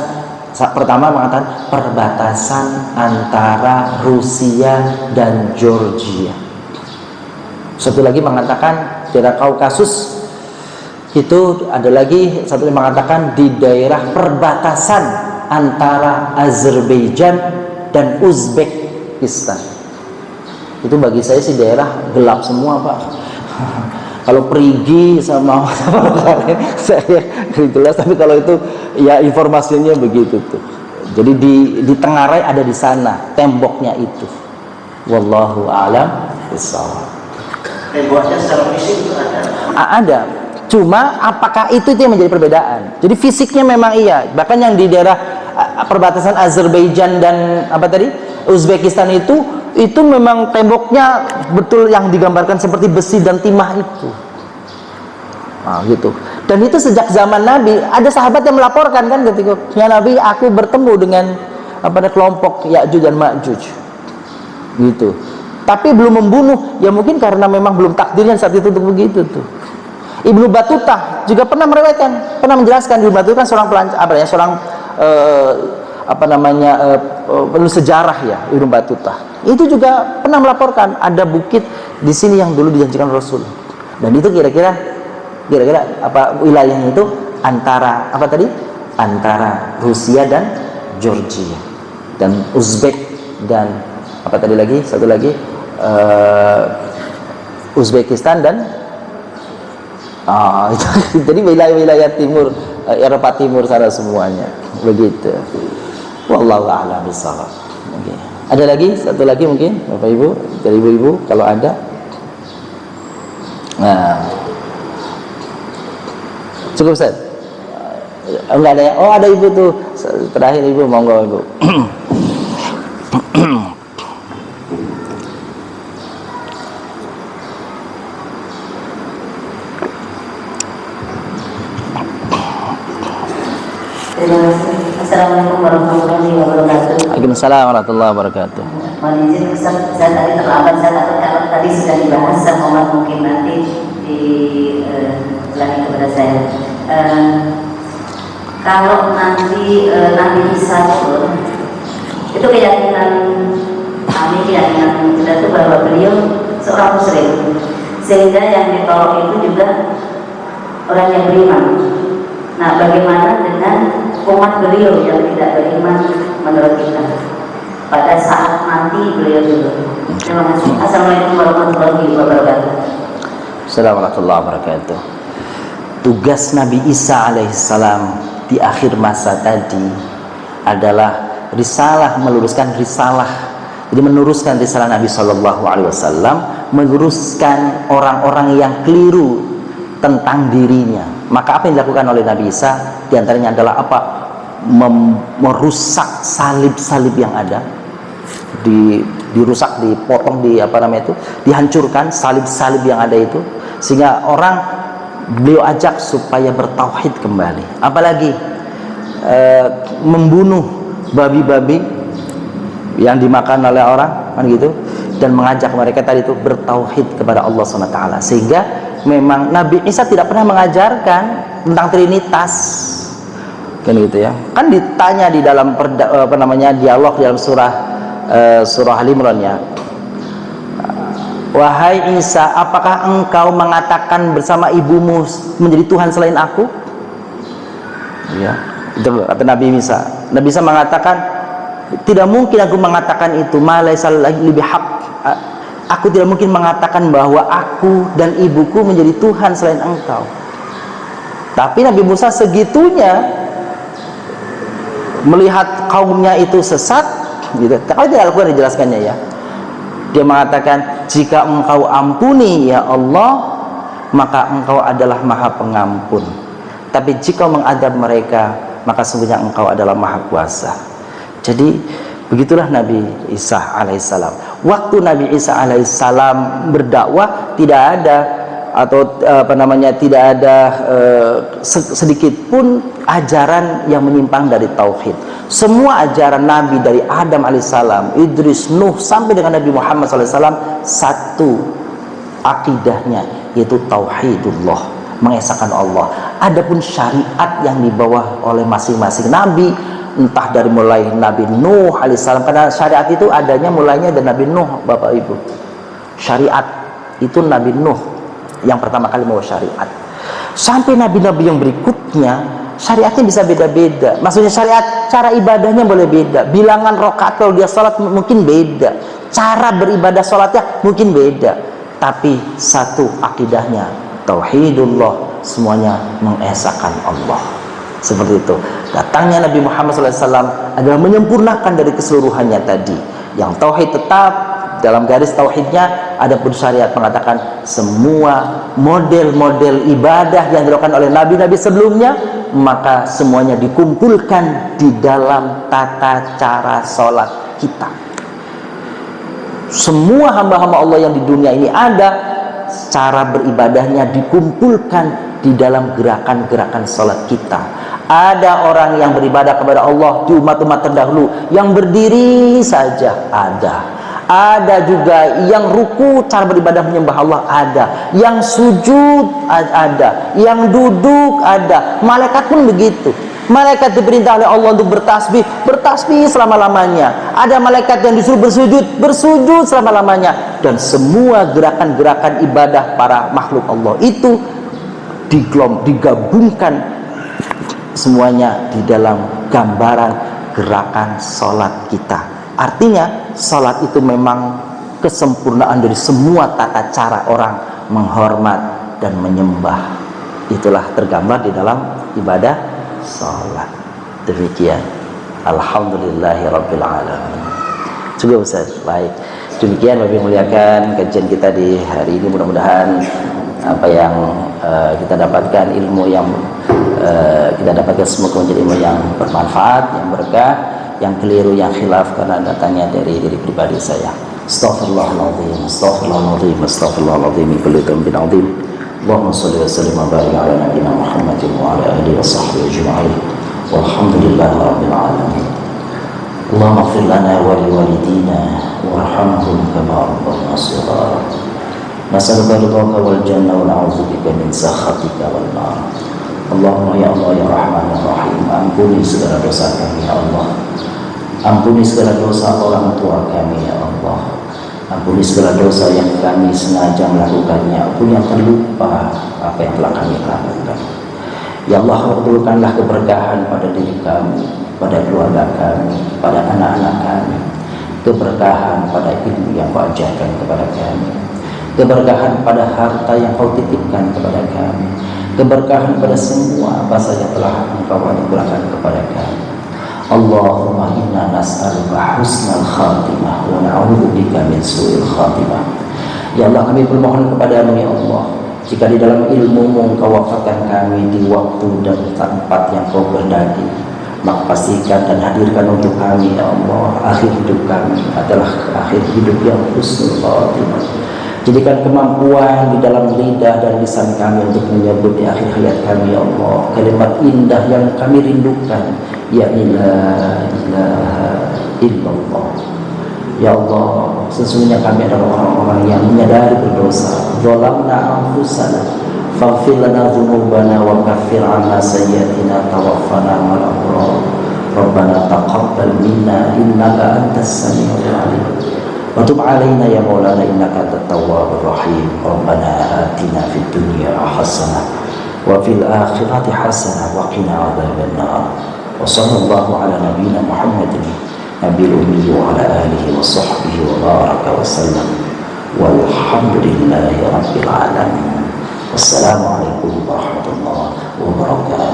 pertama mengatakan perbatasan antara Rusia dan Georgia. Satu lagi mengatakan daerah Kaukasus, itu ada lagi satu yang mengatakan di daerah perbatasan antara Azerbaijan dan Uzbekistan. Itu bagi saya sih daerah gelap semua, Pak. Kalau perigi sama saya jelas, tapi kalau itu ya informasinya begitu tuh. Jadi di Tenggarai ada di sana temboknya itu. Wallahu a'lam bishawab. Temboknya secara fisik itu ada. Ada. Cuma apakah itu yang menjadi perbedaan? Jadi fisiknya memang iya. Bahkan yang di daerah perbatasan Azerbaijan dan apa tadi Uzbekistan itu memang temboknya betul yang digambarkan seperti besi dan timah itu. Nah, gitu. Dan itu sejak zaman Nabi, ada sahabat yang melaporkan kan ketika ya Nabi, aku bertemu dengan kelompok Ya'juj dan Ma'juj. Gitu. Tapi belum membunuh, ya mungkin karena memang belum takdirnya saat itu untuk begitu tuh. Ibnu Battuta juga pernah meriwayatkan, pernah menjelaskan. Ibnu Battuta kan seorang penulis sejarah ya, Ibnu Battuta. Itu juga pernah melaporkan ada bukit di sini yang dulu dijanjikan Rasul. Dan itu kira-kira apa wilayahnya itu antara apa tadi? Antara Rusia dan Georgia dan Uzbek dan apa tadi lagi? Satu lagi Uzbekistan dan jadi wilayah-wilayah timur Eropa Timur sana semuanya begitu. Wallahu a'lam bishawab. Okay. Ada lagi satu lagi mungkin Bapak Ibu, dari ibu-ibu kalau ada. Nah, cukup Ustaz? Enggak ada ya? Oh ada ibu tuh terakhir, ibu monggo ibu. Assalamualaikum warahmatullahi wabarakatuh. Waalaikumsalam warahmatullahi wabarakatuh. Mohon izin Ustaz, saya tadi terlambat, saya takut kalau tadi sudah dibahas, saya mohon mungkin nanti diulangi kepada saya. Kalau nanti Nabi Isa turun, itu keyakinan kami, keyakinan kita itu bahwa beliau seorang muslim, sehingga yang ditolak itu juga orang yang beriman. Nah, bagaimana dengan umat beliau yang tidak beriman menurut kita pada saat nanti beliau turun? Terima kasih. Assalamualaikum warahmatullahi wabarakatuh. Assalamualaikum warahmatullahi wabarakatuh. Tugas Nabi Isa alaihissalam di akhir masa tadi adalah risalah, meluruskan risalah. Jadi meneruskan risalah Nabi Shallallahu Alaihi Wasallam, meluruskan orang-orang yang keliru tentang dirinya. Maka apa yang dilakukan oleh Nabi Isa diantaranya adalah apa? Merusak salib-salib yang ada, dirusak, dipotong, dihancurkan salib-salib yang ada itu, sehingga orang beliau ajak supaya bertauhid kembali. Apalagi membunuh babi-babi yang dimakan oleh orang, kan gitu, dan mengajak mereka tadi itu bertauhid kepada Allah SWT. Sehingga memang Nabi Isa tidak pernah mengajarkan tentang Trinitas, kan gitu ya. Kan ditanya di dalam dialog dalam surah Al-Imran ya, wahai Isa, apakah engkau mengatakan bersama ibumu menjadi Tuhan selain aku? Ya, itu kata Nabi Isa. Nabi Isa mengatakan, tidak mungkin aku mengatakan itu, ma laisa li bihaq. Aku tidak mungkin mengatakan bahwa aku dan ibuku menjadi Tuhan selain engkau. Tapi Nabi Musa segitunya melihat kaumnya itu sesat, gitu. Kalau tidak Al-Quran dijelaskannya ya, dia mengatakan, jika engkau ampuni ya Allah, maka engkau adalah maha pengampun. Tapi jika mengadab mereka, maka sesungguhnya engkau adalah maha kuasa. Jadi begitulah Nabi Isa alaihissalam. Waktu Nabi Isa alaihissalam berdakwah, tidak ada tidak ada sedikit pun ajaran yang menyimpang dari tauhid. Semua ajaran Nabi dari Adam alaihissalam, Idris, Nuh sampai dengan Nabi Muhammad SAW, satu akidahnya, yaitu tauhidullah, mengesahkan Allah. Adapun syariat yang dibawa oleh masing-masing Nabi, entah dari mulai Nabi Nuh alaihissalam, karena syariat itu adanya mulainya dari Nabi Nuh, Bapak Ibu. Syariat itu Nabi Nuh yang pertama kali membawa syariat, sampai nabi-nabi yang berikutnya syariatnya bisa beda-beda. Maksudnya syariat, cara ibadahnya boleh beda, bilangan rakaat kalau dia sholat mungkin beda, cara beribadah sholatnya mungkin beda, tapi satu akidahnya tauhidullah, semuanya mengesahkan Allah. Seperti itu. Datangnya Nabi Muhammad SAW adalah menyempurnakan dari keseluruhannya tadi. Yang tauhid tetap dalam garis tauhidnya, adapun syariat mengatakan semua model-model ibadah yang dilakukan oleh nabi-nabi sebelumnya, maka semuanya dikumpulkan di dalam tata cara sholat kita. Semua hamba-hamba Allah yang di dunia ini ada, cara beribadahnya dikumpulkan di dalam gerakan-gerakan sholat kita. Ada orang yang beribadah kepada Allah di umat-umat terdahulu yang berdiri saja, ada juga yang ruku, cara beribadah menyembah Allah ada, yang sujud ada, yang duduk ada. Malaikat pun begitu. Malaikat diperintah oleh Allah untuk bertasbih selama-lamanya. Ada malaikat yang disuruh bersujud selama-lamanya. Dan semua gerakan-gerakan ibadah para makhluk Allah itu digabungkan semuanya di dalam gambaran gerakan sholat kita. Artinya sholat itu memang kesempurnaan dari semua tata cara orang menghormat dan menyembah. Itulah tergambar di dalam ibadah sholat. Demikian. Alhamdulillahirabbil alamin. Cukup Ustaz. Baik. Demikian Bapak Ibu muliakan kajian kita di hari ini. Mudah-mudahan apa yang kita dapatkan, ilmu yang kita dapatkan semoga menjadi ilmu yang bermanfaat, yang berkah, yang keliru, yang khilaf karena datangnya dari diri pribadi saya. Astaghfirullahaladzim, astaghfirullahaladzim, astaghfirullahaladzim, kulli dhanbin adzim. Allahumma shalli wa sallim wa barik ala nabiyyina Muhammadin wa ala alihi wa sahbihi ajma'in. Walhamdulillahi rabbil alamin. Allahumma ighfir lana wa liwalidina warhamhum kama rabbayana shighara. Nas'aluka ridhaka wal jannah wa na'udzubika min sakhatika wal nar. Allahumma ya Allah ya Rahman ya Rahim, ampuni segala dosa kami ya Allah. Ampuni segala dosa orang tua kami ya Allah. Ampuni segala dosa yang kami sengaja melakukannya, ampuni yang terlupa apa yang telah kami lakukan. Ya Allah, kabulkanlah keberkahan pada diri kami, pada keluarga kami, pada anak-anak kami. Keberkahan pada ilmu yang Kau ajarkan kepada kami. Keberkahan pada harta yang Kau titipkan kepada kami. Keberkahan pada semua apa saja telah Engkau anugerahkan kepada kami. Allahumma inna nas'aluka husnal khatimah wa na'udzubika min su'il khatimah. Ya Allah, kami bermohon kepada-Mu ya Allah, jika di dalam ilmu-Mu Engkau wafatkan kami di waktu dan tempat yang Kau kehendaki, Maka pastikan dan hadirkan untuk kami ya Allah, akhir hidup kami adalah akhir hidup yang husnul khatimah. Jadikan kemampuan di dalam lidah dan lisan kami untuk menyebut di akhir hayat kami ya Allah kalimat indah yang kami rindukan, ya la ilaha illallah. Ya Allah, sesungguhnya kami adalah orang-orang yang menyadari berdosa. Zalamna anfusana faghfir lana dzunubana wa kaffir 'anna sayyi'atina tawaffana ma'al abrar. Rabbana taqabbal minna innaka antas samiul 'alim. Wa tub 'alaina ya maulana innaka antat tawwabur rahim. Rabbana atina fid dunya hasanah wa fil akhirati hasanah wa qina adzabannar. Wa sallallahu ala nabiyyina Muhammadin Nabil Ummi wa ala alihi wa sahbihi wa baraka wa sallam walhamdulillahi rabbil alamin. Wassalamualaikum warahmatullahi wabarakatuh.